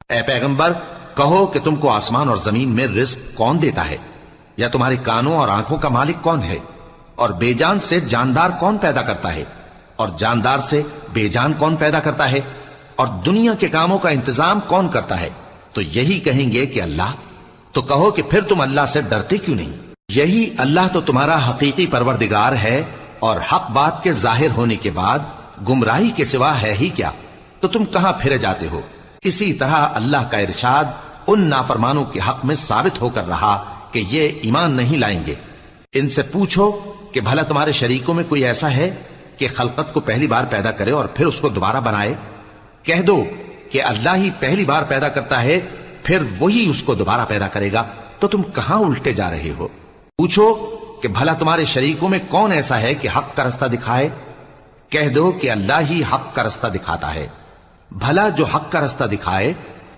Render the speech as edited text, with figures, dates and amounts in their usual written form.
اے پیغمبر کہو کہ تم کو آسمان اور زمین میں رزق کون دیتا ہے؟ یا تمہارے کانوں اور آنکھوں کا مالک کون ہے؟ اور بے جان سے جاندار کون پیدا کرتا ہے؟ اور جاندار سے بے جان کون پیدا کرتا ہے؟ اور دنیا کے کاموں کا انتظام کون کرتا ہے؟ تو یہی کہیں گے کہ اللہ۔ تو کہو کہ پھر تم اللہ سے ڈرتے کیوں نہیں؟ یہی اللہ تو تمہارا حقیقی پروردگار ہے، اور حق بات کے ظاہر ہونے کے بعد گمراہی کے سوا ہے ہی کیا؟ تو تم کہاں پھرے جاتے ہو؟ اسی طرح اللہ کا ارشاد ان نافرمانوں کے حق میں ثابت ہو کر رہا کہ یہ ایمان نہیں لائیں گے۔ ان سے پوچھو کہ بھلا تمہارے شریکوں میں کوئی ایسا ہے کہ خلقت کو پہلی بار پیدا کرے اور پھر اس کو دوبارہ بنائے؟ کہہ دو کہ اللہ ہی پہلی بار پیدا کرتا ہے، پھر وہی اس کو دوبارہ پیدا کرے گا، تو تم کہاں الٹے جا رہے ہو؟ پوچھو کہ بھلا تمہارے شریکوں میں کون ایسا ہے کہ حق کا رستہ دکھائے؟ کہہ دو کہ اللہ ہی حق کا رستہ دکھاتا ہے۔ بھلا جو حق کا رستہ دکھائے